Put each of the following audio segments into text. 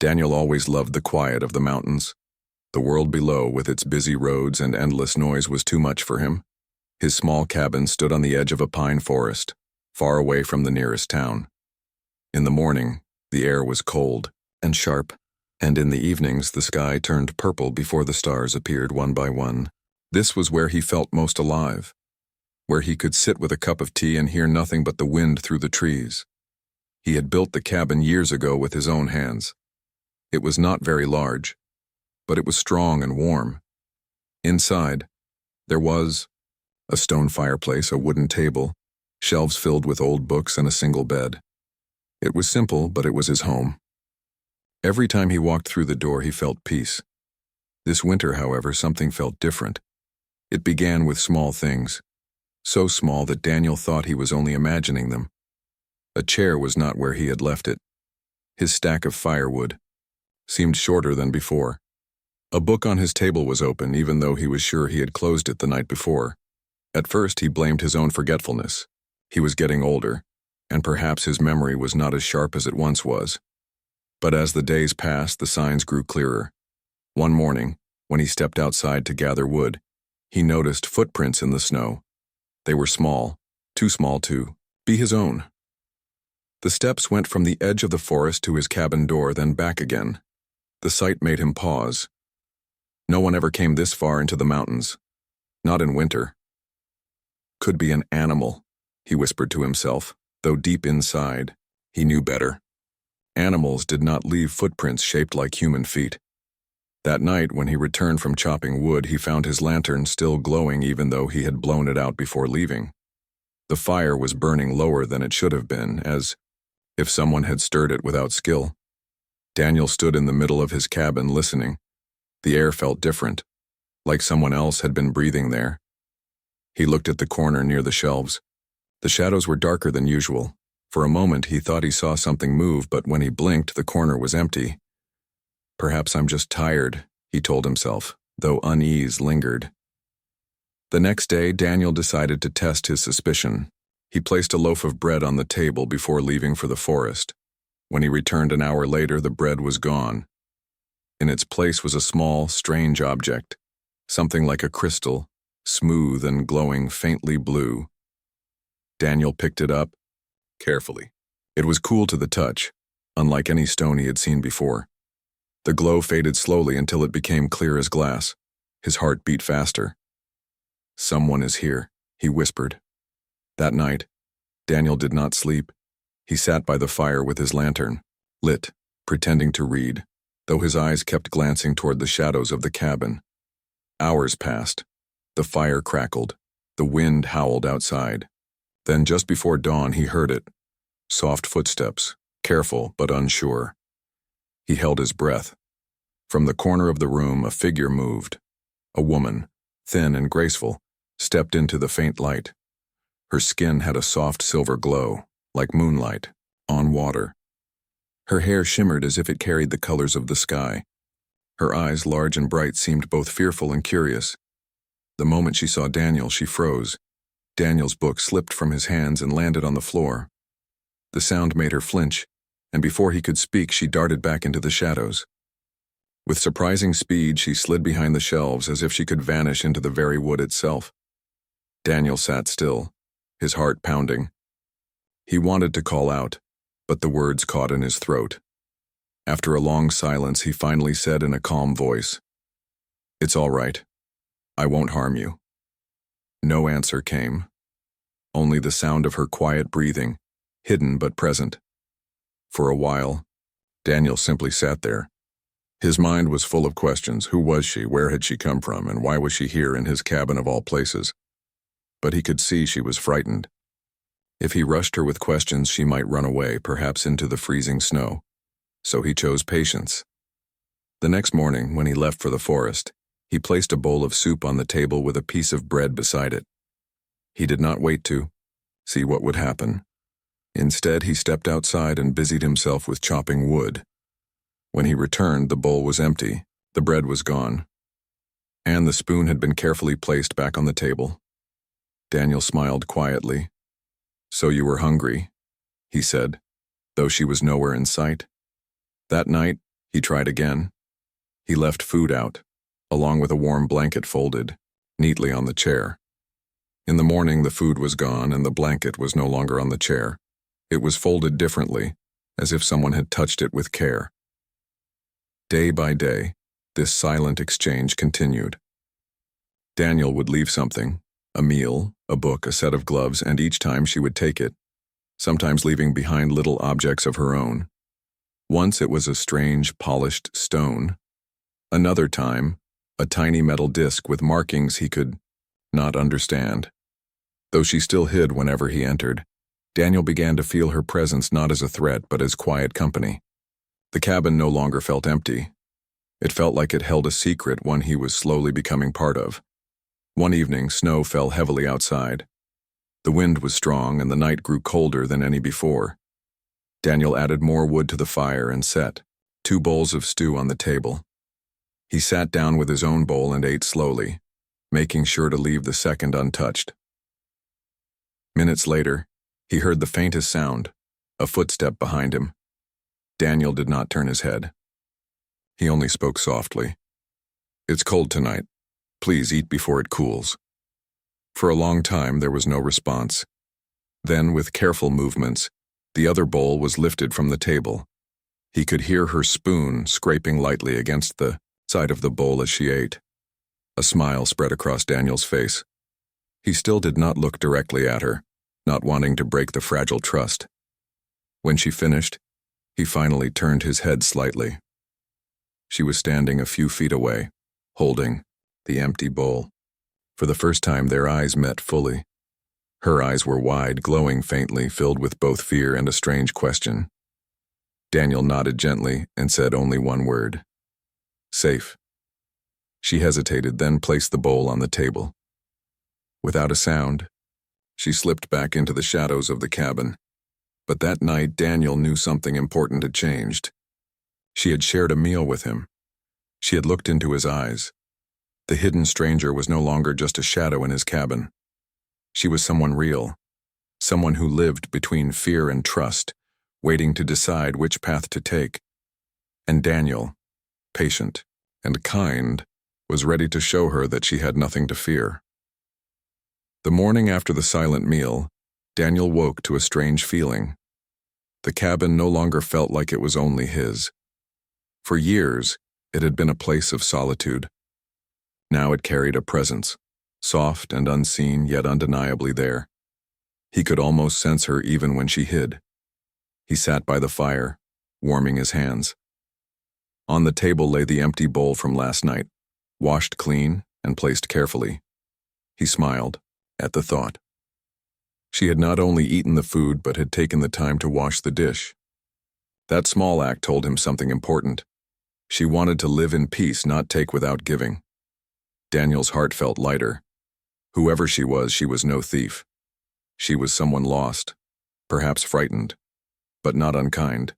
Daniel always loved the quiet of the mountains. The world below, with its busy roads and endless noise, was too much for him. His small cabin stood on the edge of a pine forest, far away from the nearest town. In the morning, the air was cold and sharp, and in the evenings the sky turned purple before the stars appeared one by one. This was where he felt most alive, where he could sit with a cup of tea and hear nothing but the wind through the trees. He had built the cabin years ago with his own hands. It was not very large, but it was strong and warm. Inside, there was a stone fireplace, a wooden table, shelves filled with old books, and a single bed. It was simple, but it was his home. Every time he walked through the door, he felt peace. This winter, however, something felt different. It began with small things, so small that Daniel thought he was only imagining them. A chair was not where he had left it. His stack of firewood seemed shorter than before. A book on his table was open, even though he was sure he had closed it the night before. At first, he blamed his own forgetfulness. He was getting older, and perhaps his memory was not as sharp as it once was. But as the days passed, the signs grew clearer. One morning, when he stepped outside to gather wood, he noticed footprints in the snow. They were small, too small to be his own. The steps went from the edge of the forest to his cabin door, then back again. The sight made him pause. No one ever came this far into the mountains, not in winter. Could be an animal, he whispered to himself, though deep inside, he knew better. Animals did not leave footprints shaped like human feet. That night, when he returned from chopping wood, he found his lantern still glowing even though he had blown it out before leaving. The fire was burning lower than it should have been, as if someone had stirred it without skill. Daniel stood in the middle of his cabin listening. The air felt different, like someone else had been breathing there. He looked at the corner near the shelves. The shadows were darker than usual. For a moment he thought he saw something move, but when he blinked, the corner was empty. Perhaps I'm just tired, he told himself, though unease lingered. The next day, Daniel decided to test his suspicion. He placed a loaf of bread on the table before leaving for the forest. When he returned an hour later, the bread was gone. In its place was a small, strange object, something like a crystal, smooth and glowing faintly blue. Daniel picked it up carefully. It was cool to the touch, unlike any stone he had seen before. The glow faded slowly until it became clear as glass. His heart beat faster. "Someone is here," he whispered. That night, Daniel did not sleep. He sat by the fire with his lantern, lit, pretending to read, though his eyes kept glancing toward the shadows of the cabin. Hours passed. The fire crackled. The wind howled outside. Then, just before dawn, he heard it. Soft footsteps, careful but unsure. He held his breath. From the corner of the room, a figure moved. A woman, thin and graceful, stepped into the faint light. Her skin had a soft silver glow, like moonlight, on water. Her hair shimmered as if it carried the colors of the sky. Her eyes, large and bright, seemed both fearful and curious. The moment she saw Daniel, she froze. Daniel's book slipped from his hands and landed on the floor. The sound made her flinch, and before he could speak, she darted back into the shadows. With surprising speed, she slid behind the shelves as if she could vanish into the very wood itself. Daniel sat still, his heart pounding. He wanted to call out, but the words caught in his throat. After a long silence, he finally said in a calm voice, "It's all right. I won't harm you." No answer came. Only the sound of her quiet breathing, hidden but present. For a while, Daniel simply sat there. His mind was full of questions. Who was she? Where had she come from? And why was she here in his cabin of all places? But he could see she was frightened. If he rushed her with questions, she might run away, perhaps into the freezing snow. So he chose patience. The next morning, when he left for the forest, he placed a bowl of soup on the table with a piece of bread beside it. He did not wait to see what would happen. Instead, he stepped outside and busied himself with chopping wood. When he returned, the bowl was empty, the bread was gone, and the spoon had been carefully placed back on the table. Daniel smiled quietly. "So you were hungry," he said, though she was nowhere in sight. That night, He tried again. He left food out, along with a warm blanket folded neatly on the chair. In the morning, the food was gone and the blanket was no longer on the chair. It was folded differently, as if someone had touched it with care. Day by day, this silent exchange continued. Daniel would leave something, a meal, a book, a set of gloves, and each time she would take it, sometimes leaving behind little objects of her own. Once it was a strange, polished stone. Another time, a tiny metal disc with markings he could not understand. Though she still hid whenever he entered, Daniel began to feel her presence not as a threat but as quiet company. The cabin no longer felt empty. It felt like it held a secret, one he was slowly becoming part of. One evening, snow fell heavily outside. The wind was strong and the night grew colder than any before. Daniel added more wood to the fire and set 2 bowls of stew on the table. He sat down with his own bowl and ate slowly, making sure to leave the second untouched. Minutes later, he heard the faintest sound, a footstep behind him. Daniel did not turn his head. He only spoke softly. "It's cold tonight. Please eat before it cools." For a long time there was no response. Then, with careful movements, the other bowl was lifted from the table. He could hear her spoon scraping lightly against the side of the bowl as she ate. A smile spread across Daniel's face. He still did not look directly at her, not wanting to break the fragile trust. When she finished, he finally turned his head slightly. She was standing a few feet away, holding the empty bowl. For the first time, their eyes met fully. Her eyes were wide, glowing faintly, filled with both fear and a strange question. Daniel nodded gently and said only one word: "Safe." She hesitated, then placed the bowl on the table. Without a sound, she slipped back into the shadows of the cabin. But that night, Daniel knew something important had changed. She had shared a meal with him. She had looked into his eyes. The hidden stranger was no longer just a shadow in his cabin. She was someone real, someone who lived between fear and trust, waiting to decide which path to take. And Daniel, patient and kind, was ready to show her that she had nothing to fear. The morning after the silent meal, Daniel woke to a strange feeling. The cabin no longer felt like it was only his. For years, it had been a place of solitude. Now it carried a presence, soft and unseen, yet undeniably there. He could almost sense her even when she hid. He sat by the fire, warming his hands. On the table lay the empty bowl from last night, washed clean and placed carefully. He smiled at the thought. She had not only eaten the food but had taken the time to wash the dish. That small act told him something important. She wanted to live in peace, not take without giving. Daniel's heart felt lighter. Whoever she was no thief. She was someone lost, perhaps frightened, but not unkind.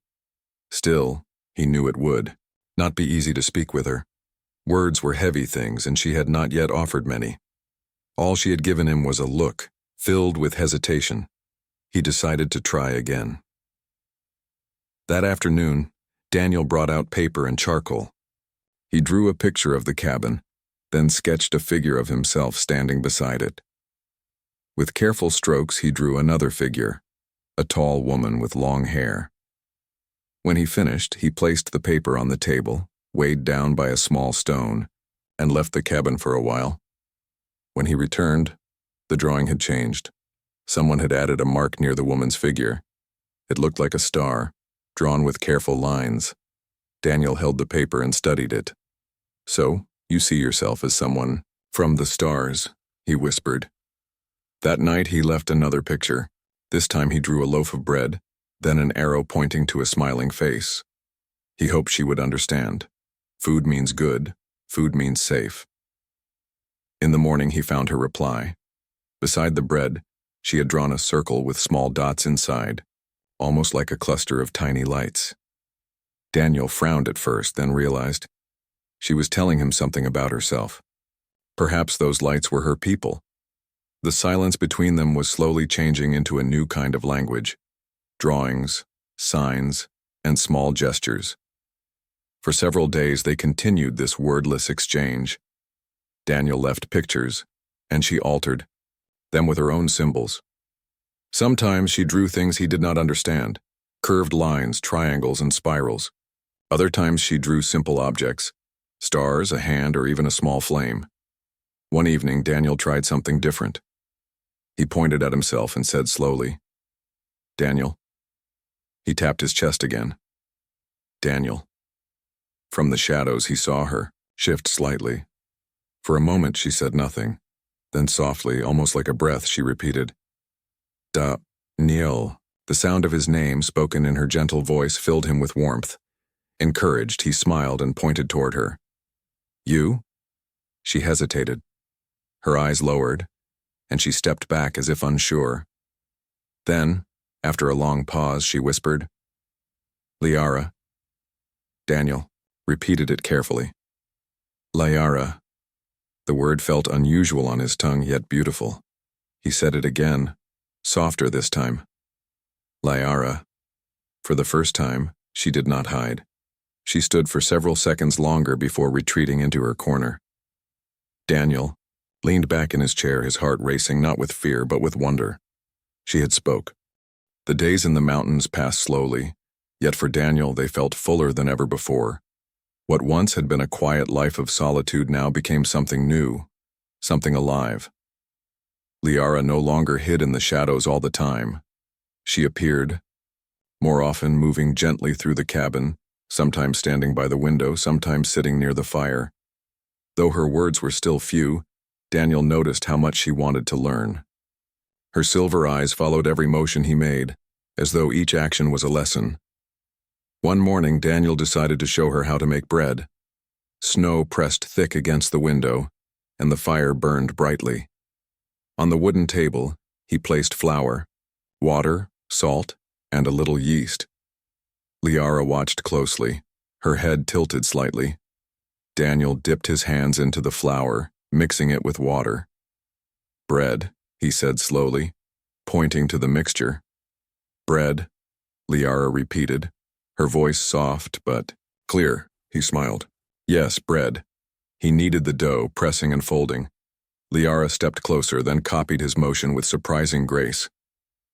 Still, he knew it would not be easy to speak with her. Words were heavy things, and she had not yet offered many. All she had given him was a look, filled with hesitation. He decided to try again. That afternoon, Daniel brought out paper and charcoal. He drew a picture of the cabin, then sketched a figure of himself standing beside it. With careful strokes, he drew another figure, a tall woman with long hair. When he finished, he placed the paper on the table, weighed down by a small stone, and left the cabin for a while. When he returned, the drawing had changed. Someone had added a mark near the woman's figure. It looked like a star, drawn with careful lines. Daniel held the paper and studied it. "So, you see yourself as someone from the stars," he whispered. That night he left another picture. This time he drew a loaf of bread, then an arrow pointing to a smiling face. He hoped she would understand. Food means good. Food means safe. In the morning he found her reply. Beside the bread, she had drawn a circle with small dots inside, almost like a cluster of tiny lights. Daniel frowned at first, then realized she was telling him something about herself. Perhaps those lights were her people. The silence between them was slowly changing into a new kind of language: drawings, signs, and small gestures. For several days they continued this wordless exchange. Daniel left pictures, and she altered them with her own symbols. Sometimes she drew things he did not understand, curved lines, triangles, and spirals. Other times she drew simple objects, stars, a hand, or even a small flame. One evening, Daniel tried something different. He pointed at himself and said slowly, "Daniel." He tapped his chest again. "Daniel." From the shadows, he saw her shift slightly. For a moment, she said nothing. Then softly, almost like a breath, she repeated, "Daniel." The sound of his name, spoken in her gentle voice, filled him with warmth. Encouraged, he smiled and pointed toward her. "You?" She hesitated. Her eyes lowered, and she stepped back as if unsure. Then, after a long pause, she whispered, "Liara." Daniel repeated it carefully. "Liara." The word felt unusual on his tongue, yet beautiful. He said it again, softer this time. "Liara." For the first time, she did not hide. She stood for several seconds longer before retreating into her corner. Daniel leaned back in his chair, his heart racing not with fear but with wonder. She had spoke. The days in the mountains passed slowly, yet for Daniel they felt fuller than ever before. What once had been a quiet life of solitude now became something new, something alive. Liara no longer hid in the shadows all the time. She appeared, more often moving gently through the cabin, sometimes standing by the window, sometimes sitting near the fire. Though her words were still few, Daniel noticed how much she wanted to learn. Her silver eyes followed every motion he made, as though each action was a lesson. One morning, Daniel decided to show her how to make bread. Snow pressed thick against the window, and the fire burned brightly. On the wooden table, he placed flour, water, salt, and a little yeast. Liara watched closely, her head tilted slightly. Daniel dipped his hands into the flour, mixing it with water. "Bread," he said slowly, pointing to the mixture. "Bread," Liara repeated, her voice soft but clear. He smiled. "Yes, bread." He kneaded the dough, pressing and folding. Liara stepped closer, then copied his motion with surprising grace.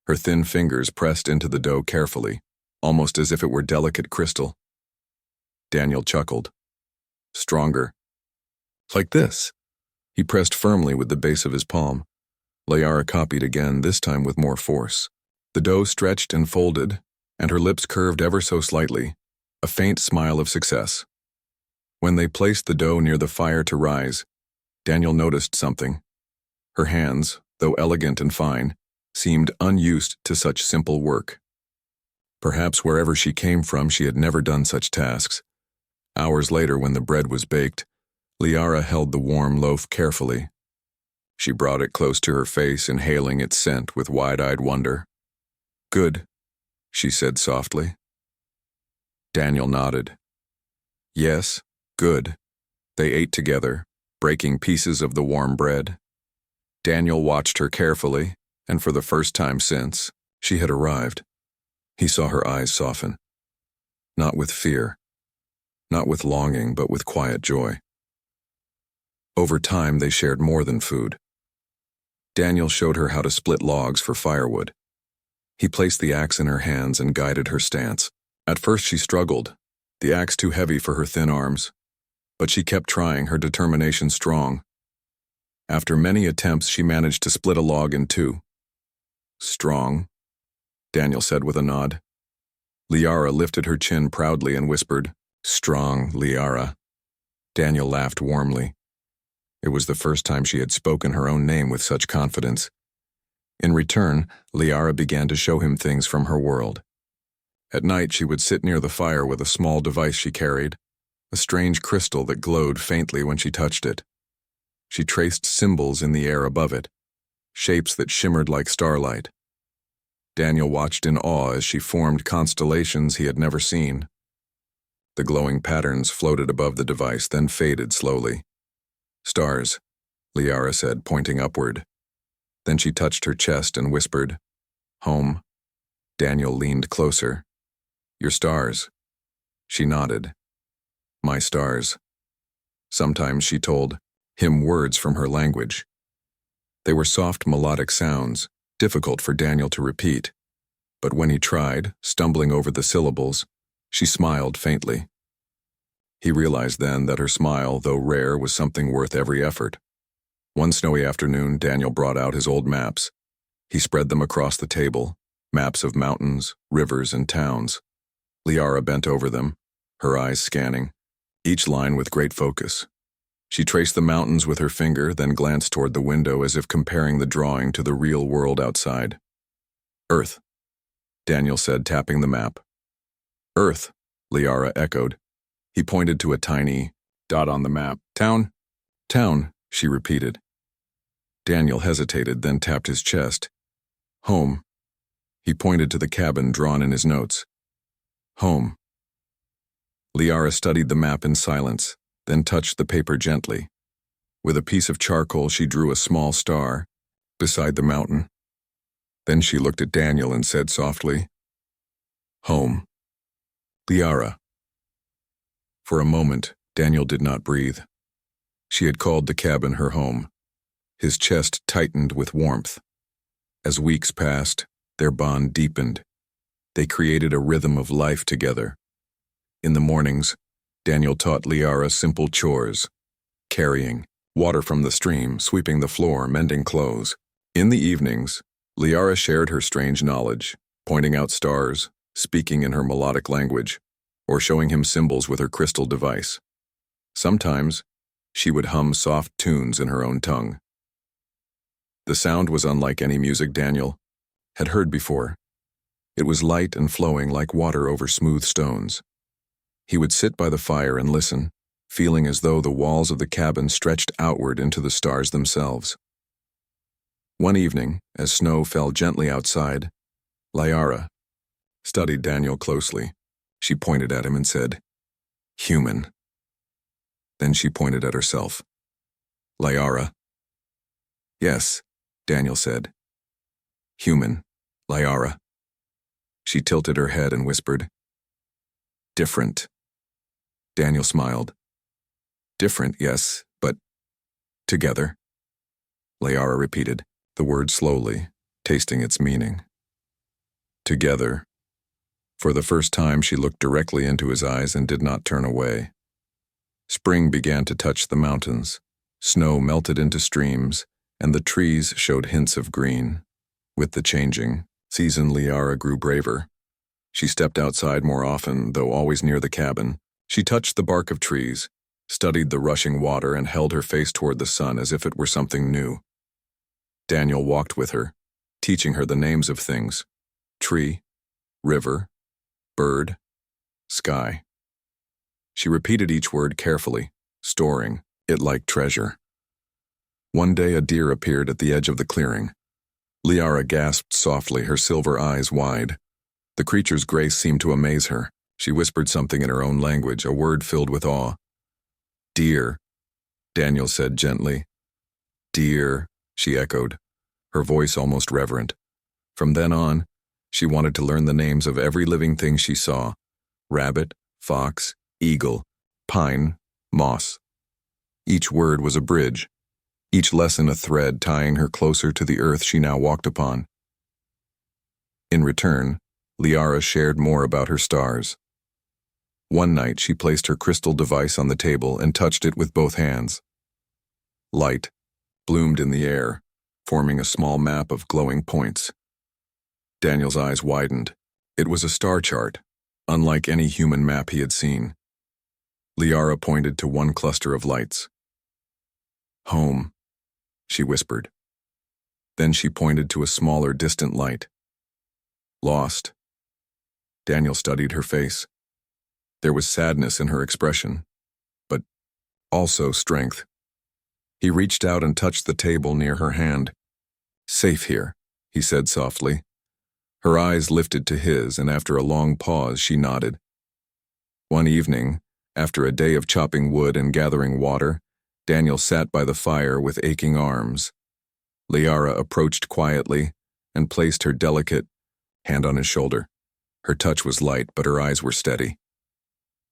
Her thin fingers pressed into the dough carefully, almost as if it were delicate crystal. Daniel chuckled. "Stronger." "Like this." He pressed firmly with the base of his palm. Liara copied again, this time with more force. The dough stretched and folded, and her lips curved ever so slightly, a faint smile of success. When they placed the dough near the fire to rise, Daniel noticed something. Her hands, though elegant and fine, seemed unused to such simple work. Perhaps wherever she came from, she had never done such tasks. Hours later, when the bread was baked, Liara held the warm loaf carefully. She brought it close to her face, inhaling its scent with wide-eyed wonder. "Good," she said softly. Daniel nodded. "Yes, good." They ate together, breaking pieces of the warm bread. Daniel watched her carefully, and for the first time since she had arrived, he saw her eyes soften. Not with fear, not with longing, but with quiet joy. Over time, they shared more than food. Daniel showed her how to split logs for firewood. He placed the axe in her hands and guided her stance. At first she struggled, the axe too heavy for her thin arms, but she kept trying, her determination strong. After many attempts, she managed to split a log in two. "Strong," Daniel said with a nod. Liara lifted her chin proudly and whispered, "Strong, Liara." Daniel laughed warmly. It was the first time she had spoken her own name with such confidence. In return, Liara began to show him things from her world. At night, she would sit near the fire with a small device she carried, a strange crystal that glowed faintly when she touched it. She traced symbols in the air above it, shapes that shimmered like starlight. Daniel watched in awe as she formed constellations he had never seen. The glowing patterns floated above the device, then faded slowly. "Stars," Liara said, pointing upward. Then she touched her chest and whispered, "Home." Daniel leaned closer. "Your stars." She nodded. My stars. Sometimes she told him words from her language. They were soft melodic sounds, difficult for Daniel to repeat. But when he tried, stumbling over the syllables, she smiled faintly. He realized then that her smile, though rare, was something worth every effort. One snowy afternoon, Daniel brought out his old maps. He spread them across the table, maps of mountains, rivers, and towns. Liara bent over them, her eyes scanning, each line with great focus. She traced the mountains with her finger, then glanced toward the window as if comparing the drawing to the real world outside. Earth, Daniel said, tapping the map. Earth, Liara echoed. He pointed to a tiny dot on the map. Town? Town, she repeated. Daniel hesitated, then tapped his chest. Home. He pointed to the cabin drawn in his notes. Home. Liara studied the map in silence, then touched the paper gently. With a piece of charcoal, she drew a small star beside the mountain. Then she looked at Daniel and said softly, Home. Liara. For a moment, Daniel did not breathe. She had called the cabin her home. His chest tightened with warmth. As weeks passed, their bond deepened. They created a rhythm of life together. In the mornings, Daniel taught Liara simple chores: carrying, water from the stream, sweeping the floor, mending clothes. In the evenings, Liara shared her strange knowledge, pointing out stars, speaking in her melodic language, or showing him symbols with her crystal device. Sometimes, she would hum soft tunes in her own tongue. The sound was unlike any music Daniel had heard before. It was light and flowing like water over smooth stones. He would sit by the fire and listen, feeling as though the walls of the cabin stretched outward into the stars themselves. One evening, as snow fell gently outside, Liara studied Daniel closely. She pointed at him and said, Human. Then she pointed at herself. Liara. Yes, Daniel said. Human, Liara. She tilted her head and whispered, Different. Daniel smiled. Different, yes, but together. Liara repeated the word slowly, tasting its meaning. Together. For the first time, she looked directly into his eyes and did not turn away. Spring began to touch the mountains. Snow melted into streams, and the trees showed hints of green. With the changing season, Liara grew braver. She stepped outside more often, though always near the cabin. She touched the bark of trees, studied the rushing water, and held her face toward the sun as if it were something new. Daniel walked with her, teaching her the names of things: tree, river, bird, sky. She repeated each word carefully, storing it like treasure. One day a deer appeared at the edge of the clearing. Liara gasped softly, her silver eyes wide. The creature's grace seemed to amaze her. She whispered something in her own language, a word filled with awe. Deer, Daniel said gently. Deer, she echoed, her voice almost reverent. From then on, she wanted to learn the names of every living thing she saw: rabbit, fox, eagle, pine, moss. Each word was a bridge, each lesson a thread tying her closer to the earth she now walked upon. In return, Liara shared more about her stars. One night she placed her crystal device on the table and touched it with both hands. Light bloomed in the air, forming a small map of glowing points. Daniel's eyes widened. It was a star chart, unlike any human map he had seen. Liara pointed to one cluster of lights. Home, she whispered. Then she pointed to a smaller, distant light. Lost. Daniel studied her face. There was sadness in her expression, but also strength. He reached out and touched the table near her hand. Safe here, he said softly. Her eyes lifted to his, and after a long pause, she nodded. One evening, after a day of chopping wood and gathering water, Daniel sat by the fire with aching arms. Liara approached quietly and placed her delicate hand on his shoulder. Her touch was light, but her eyes were steady.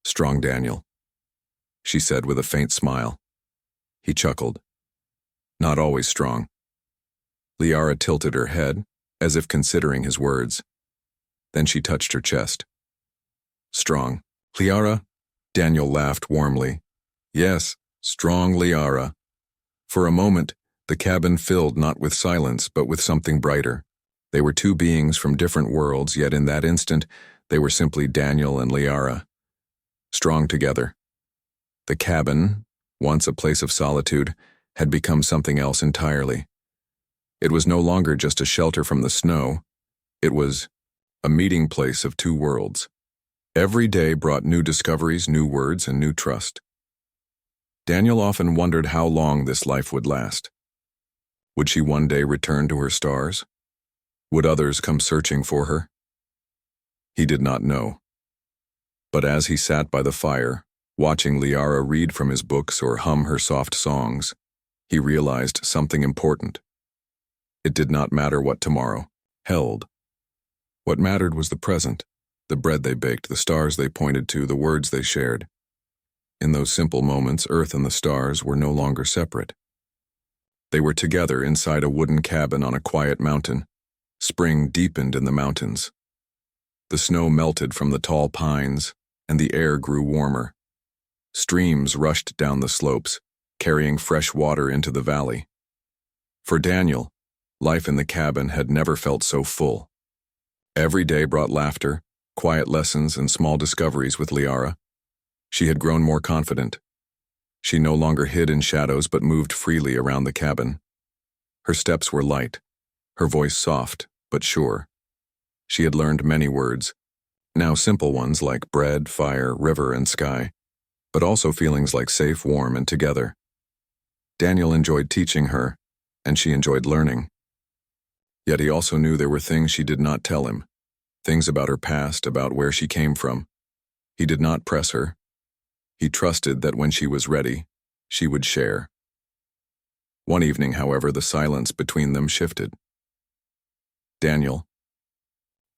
Strong Daniel. she said with a faint smile. He chuckled. Not always strong. Liara tilted her head, as if considering his words. Then she touched her chest. Strong. Liara? Daniel laughed warmly. Yes, strong Liara. For a moment, the cabin filled not with silence but with something brighter. They were two beings from different worlds, yet in that instant, they were simply Daniel and Liara. Strong together. The cabin, once a place of solitude, had become something else entirely. It was no longer just a shelter from the snow. It was a meeting place of two worlds. Every day brought new discoveries, new words, and new trust. Daniel often wondered how long this life would last. Would she one day return to her stars? Would others come searching for her? He did not know. But as he sat by the fire, watching Liara read from his books or hum her soft songs, he realized something important. It did not matter what tomorrow held. What mattered was the present, the bread they baked, the stars they pointed to, the words they shared. In those simple moments, Earth and the stars were no longer separate. They were together inside a wooden cabin on a quiet mountain. Spring deepened in the mountains. The snow melted from the tall pines, and the air grew warmer. Streams rushed down the slopes, carrying fresh water into the valley. For Daniel, life in the cabin had never felt so full. Every day brought laughter, quiet lessons, and small discoveries with Liara. She had grown more confident. She no longer hid in shadows but moved freely around the cabin. Her steps were light, her voice soft but sure. She had learned many words, now simple ones like bread, fire, river, and sky, but also feelings like safe, warm, and together. Daniel enjoyed teaching her, and she enjoyed learning. Yet he also knew there were things she did not tell him, things about her past, about where she came from. He did not press her. He trusted that when she was ready, she would share. One evening, however, the silence between them shifted. Daniel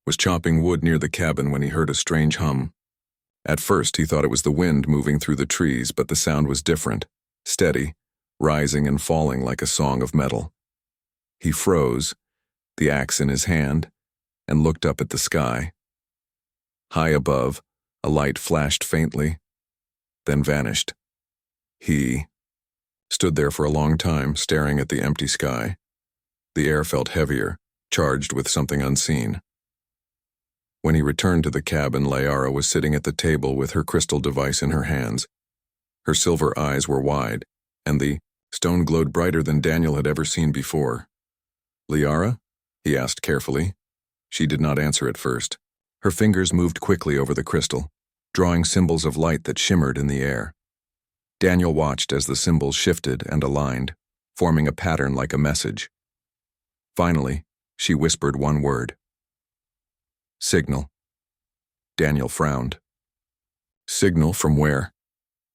was chopping wood near the cabin when he heard a strange hum. At first, he thought it was the wind moving through the trees, but the sound was different, steady, rising and falling like a song of metal. He froze, the axe in his hand, and looked up at the sky. High above, a light flashed faintly, then vanished. He stood there for a long time, staring at the empty sky. The air felt heavier, charged with something unseen. When he returned to the cabin, Liara was sitting at the table with her crystal device in her hands. Her silver eyes were wide, and the stone glowed brighter than Daniel had ever seen before. Liara? He asked carefully. She did not answer at first. Her fingers moved quickly over the crystal, drawing symbols of light that shimmered in the air. Daniel watched as the symbols shifted and aligned, forming a pattern like a message. Finally, she whispered one word. Signal. Daniel frowned. Signal from where?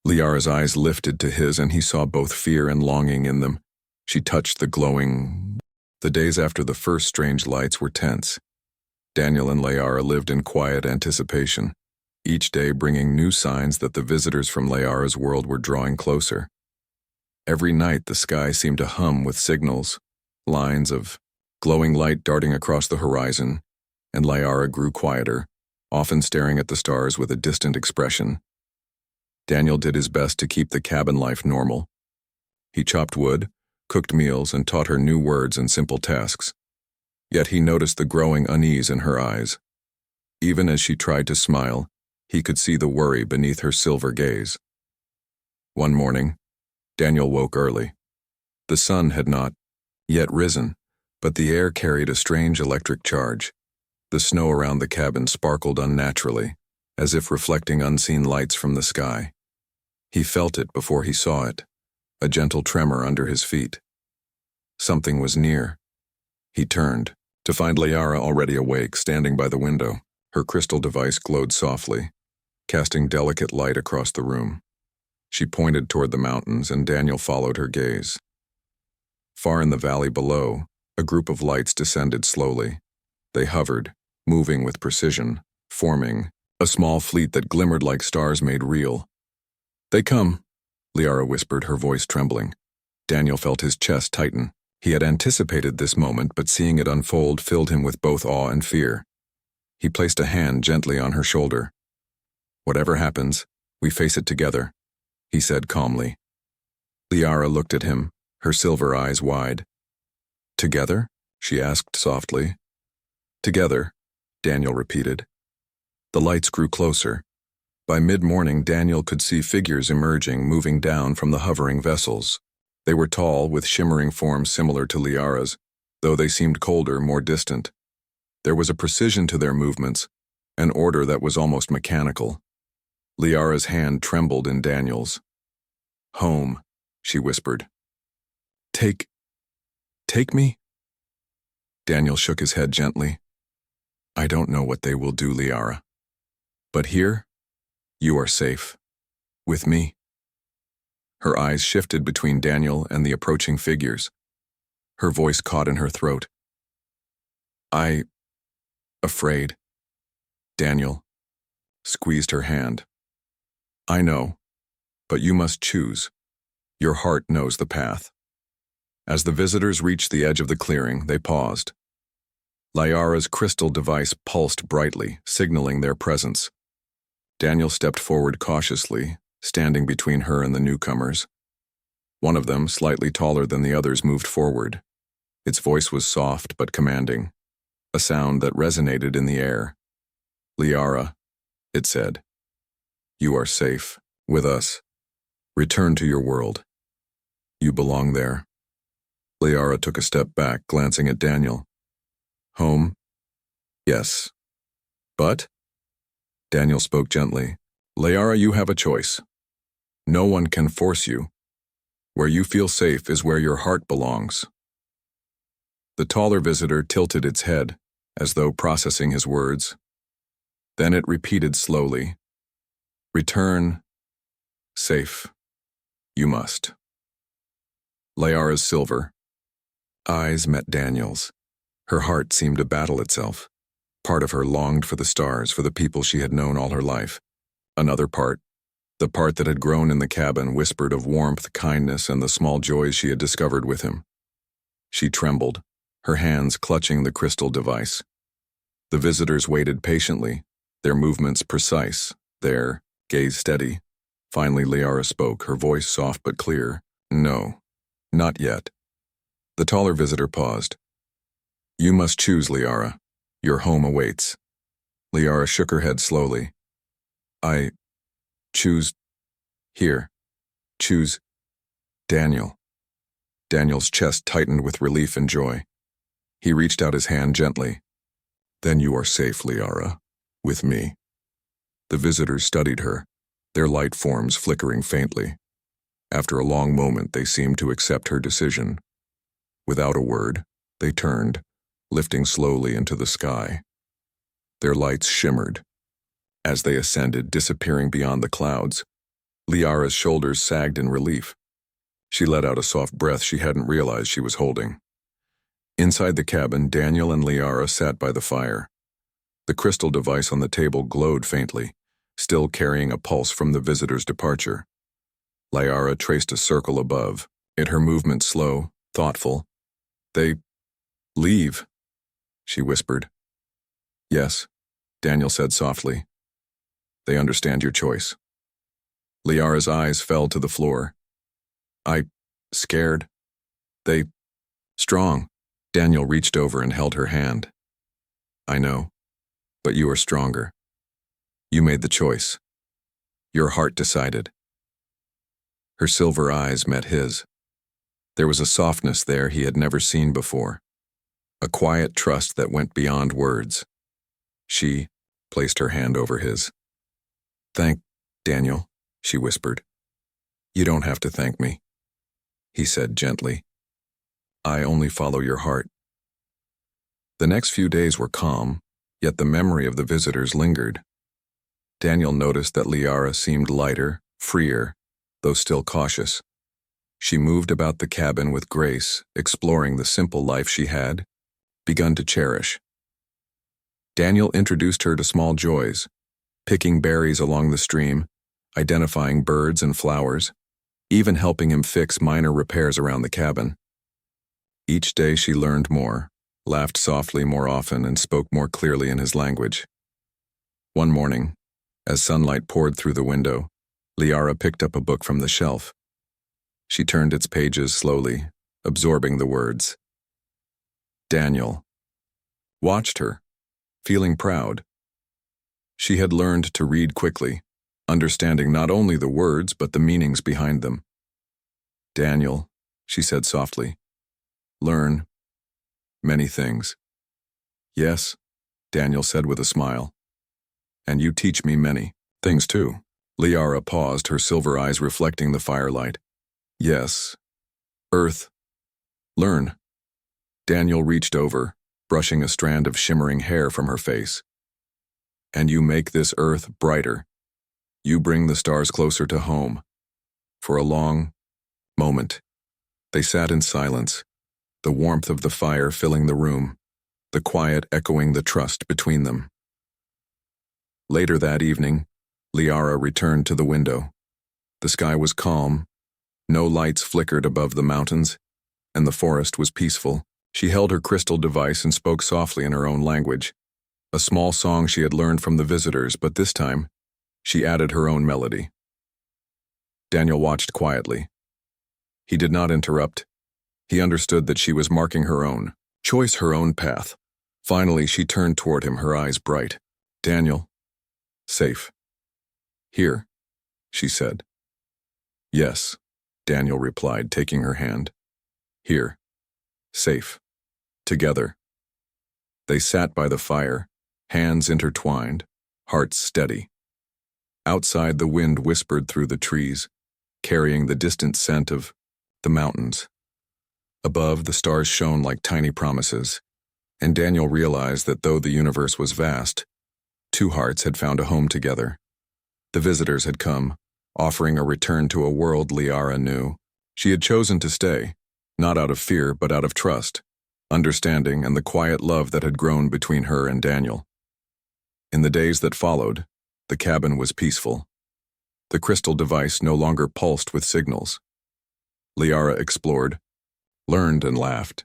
Liara's eyes lifted to his, and he saw both fear and longing in them. She touched the glowing. The days after the first strange lights were tense. Daniel and Liara lived in quiet anticipation, each day bringing new signs that the visitors from Liara's world were drawing closer. Every night the sky seemed to hum with signals, lines of glowing light darting across the horizon, and Liara grew quieter, often staring at the stars with a distant expression. Daniel did his best to keep the cabin life normal. He chopped wood, cooked meals, and taught her new words and simple tasks. Yet he noticed the growing unease in her eyes. Even as she tried to smile, he could see the worry beneath her silver gaze. One morning, Daniel woke early. The sun had not yet risen, but the air carried a strange electric charge. The snow around the cabin sparkled unnaturally, as if reflecting unseen lights from the sky. He felt it before he saw it, a gentle tremor under his feet. Something was near. He turned, to find Liara already awake, standing by the window. Her crystal device glowed softly, casting delicate light across the room. She pointed toward the mountains, and Daniel followed her gaze. Far in the valley below, a group of lights descended slowly. They hovered, moving with precision, forming a small fleet that glimmered like stars made real. "They come," Liara whispered, her voice trembling. Daniel felt his chest tighten. He had anticipated this moment, but seeing it unfold filled him with both awe and fear. He placed a hand gently on her shoulder. "Whatever happens, we face it together," he said calmly. Liara looked at him, her silver eyes wide. "Together?" she asked softly. "Together," Daniel repeated. The lights grew closer. By mid-morning, Daniel could see figures emerging, moving down from the hovering vessels. They were tall, with shimmering forms similar to Liara's, though they seemed colder, more distant. There was a precision to their movements, an order that was almost mechanical. Liara's hand trembled in Daniel's. "Home," she whispered. Take me?" Daniel shook his head gently. "I don't know what they will do, Liara. But here, you are safe. With me." Her eyes shifted between Daniel and the approaching figures. Her voice caught in her throat. Afraid." Daniel squeezed her hand. "I know, but you must choose. Your heart knows the path." As the visitors reached the edge of the clearing, they paused. Liara's crystal device pulsed brightly, signaling their presence. Daniel stepped forward cautiously, standing between her and the newcomers. One of them, slightly taller than the others, moved forward. Its voice was soft but commanding, a sound that resonated in the air. "Liara," it said, "you are safe, with us. Return to your world. You belong there." Liara took a step back, glancing at Daniel. "Home? Yes. But?" Daniel spoke gently. "Liara, you have a choice. No one can force you. Where you feel safe is where your heart belongs." The taller visitor tilted its head, as though processing his words. Then it repeated slowly, "Return. Safe. You must." Liara's silver eyes met Daniel's. Her heart seemed to battle itself. Part of her longed for the stars, for the people she had known all her life. Another part, the part that had grown in the cabin, whispered of warmth, kindness, and the small joys she had discovered with him. She trembled, her hands clutching the crystal device. The visitors waited patiently, their movements precise, their gaze steady. Finally, Liara spoke, her voice soft but clear. "No, not yet." The taller visitor paused. "You must choose, Liara. Your home awaits." Liara shook her head slowly. "I choose here. Choose Daniel." Daniel's chest tightened with relief and joy. He reached out his hand gently. "Then you are safe, Liara, with me." The visitors studied her, their light forms flickering faintly. After a long moment, they seemed to accept her decision. Without a word, they turned, lifting slowly into the sky. Their lights shimmered. As they ascended, disappearing beyond the clouds, Liara's shoulders sagged in relief. She let out a soft breath she hadn't realized she was holding. Inside the cabin, Daniel and Liara sat by the fire. The crystal device on the table glowed faintly, still carrying a pulse from the visitor's departure. Liara traced a circle above, her movement slow, thoughtful. "They leave," she whispered. "Yes," Daniel said softly. "They understand your choice." Liara's eyes fell to the floor. Scared. They strong." Daniel reached over and held her hand. "I know, but you are stronger. You made the choice. Your heart decided." Her silver eyes met his. There was a softness there he had never seen before, a quiet trust that went beyond words. She placed her hand over his. "Thank Daniel," she whispered. "You don't have to thank me," he said gently. "I only follow your heart." The next few days were calm, yet the memory of the visitors lingered. Daniel noticed that Liara seemed lighter, freer, though still cautious. She moved about the cabin with grace, exploring the simple life she had begun to cherish. Daniel introduced her to small joys, picking berries along the stream, identifying birds and flowers. even helping him fix minor repairs around the cabin. Each day she learned more, laughed softly more often, and spoke more clearly in his language. One morning, as sunlight poured through the window, Liara picked up a book from the shelf. She turned its pages slowly, absorbing the words. Daniel watched her, feeling proud. She had learned to read quickly, understanding not only the words but the meanings behind them. Daniel, she said softly, learn many things. Yes, Daniel said with a smile. And you teach me many things too. Liara paused, her silver eyes reflecting the firelight. Yes. Earth. Learn. Daniel reached over, brushing a strand of shimmering hair from her face. And you make this earth brighter. You bring the stars closer to home. For a long moment, they sat in silence, the warmth of the fire filling the room, the quiet echoing the trust between them. Later that evening, Liara returned to the window. The sky was calm, no lights flickered above the mountains, and the forest was peaceful. She held her crystal device and spoke softly in her own language, a small song she had learned from the visitors, but this time, she added her own melody. Daniel watched quietly. He did not interrupt. He understood that she was marking her own choice, her own path. Finally, she turned toward him, her eyes bright. Daniel. Safe. Here, she said. Yes, Daniel replied, taking her hand. Here. Safe. Together. They sat by the fire, hands intertwined, hearts steady. Outside, the wind whispered through the trees, carrying the distant scent of the mountains. Above, the stars shone like tiny promises, and Daniel realized that though the universe was vast, two hearts had found a home together. The visitors had come, offering a return to a world Liara knew. She had chosen to stay, not out of fear but out of trust, understanding, and the quiet love that had grown between her and Daniel. In the days that followed, the cabin was peaceful. The crystal device no longer pulsed with signals. Liara explored, learned, and laughed.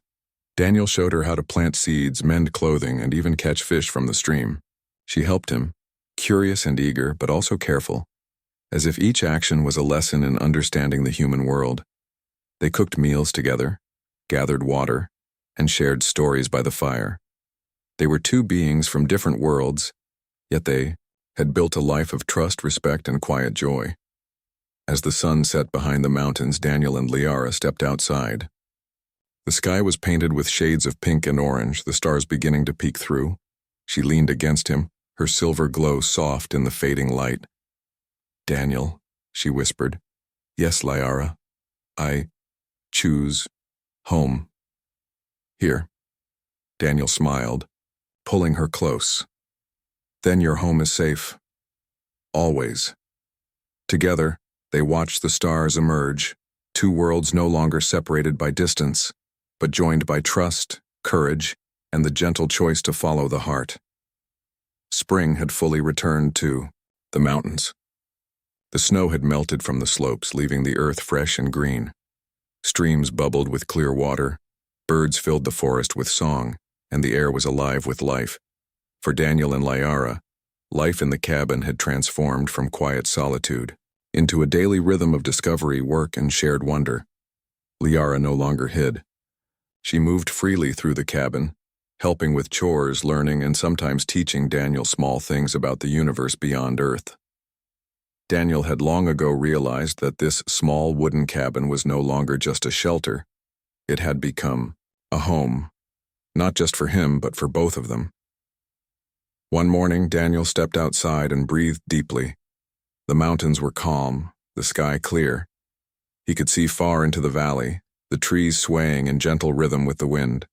Daniel showed her how to plant seeds, mend clothing, and even catch fish from the stream. She helped him, curious and eager, but also careful, as if each action was a lesson in understanding the human world. They cooked meals together, gathered water, and shared stories by the fire. They were two beings from different worlds, yet they had built a life of trust, respect, and quiet joy. As the sun set behind the mountains, Daniel and Liara stepped outside. The sky was painted with shades of pink and orange, the stars beginning to peek through. She leaned against him, her silver glow soft in the fading light. Daniel, she whispered. Yes, Liara. I choose home. Here. Daniel smiled, pulling her close. Then your home is safe. Always. Together, they watched the stars emerge, two worlds no longer separated by distance, but joined by trust, courage, and the gentle choice to follow the heart. Spring had fully returned to the mountains. The snow had melted from the slopes, leaving the earth fresh and green. Streams bubbled with clear water, birds filled the forest with song, and the air was alive with life. For Daniel and Liara, life in the cabin had transformed from quiet solitude into a daily rhythm of discovery, work, and shared wonder. Liara no longer hid. She moved freely through the cabin, helping with chores, learning, and sometimes teaching Daniel small things about the universe beyond Earth. Daniel had long ago realized that this small wooden cabin was no longer just a shelter. It had become a home, not just for him, but for both of them. One morning, Daniel stepped outside and breathed deeply. The mountains were calm, the sky clear. He could see far into the valley, the trees swaying in gentle rhythm with the wind.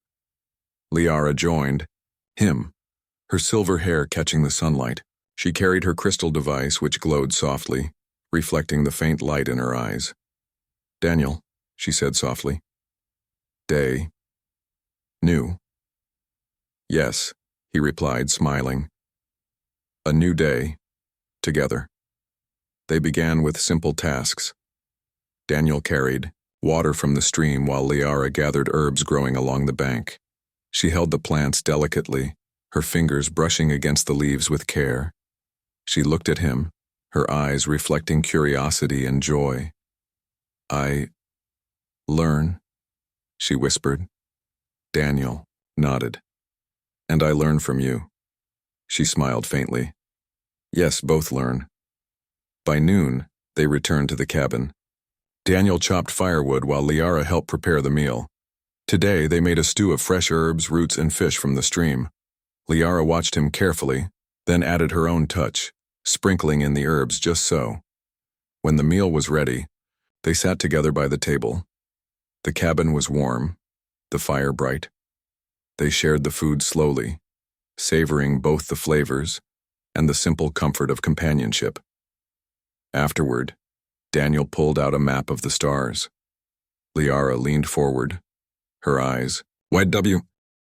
Liara joined him, her silver hair catching the sunlight. She carried her crystal device, which glowed softly, reflecting the faint light in her eyes. Daniel, she said softly. Day. New. Yes, he replied, smiling. A new day. Together. They began with simple tasks. Daniel carried water from the stream while Liara gathered herbs growing along the bank. She held the plants delicately, her fingers brushing against the leaves with care. She looked at him, her eyes reflecting curiosity and joy. "I learn," she whispered. Daniel nodded. "And I learn from you." She smiled faintly. "Yes, both learn." By noon, they returned to the cabin. Daniel chopped firewood while Liara helped prepare the meal. Today, they made a stew of fresh herbs, roots, and fish from the stream. Liara watched him carefully, then added her own touch, sprinkling in the herbs just so. When the meal was ready, they sat together by the table. The cabin was warm, the fire bright. They shared the food slowly, savoring both the flavors and the simple comfort of companionship. Afterward, Daniel pulled out a map of the stars. Liara leaned forward, her eyes wide.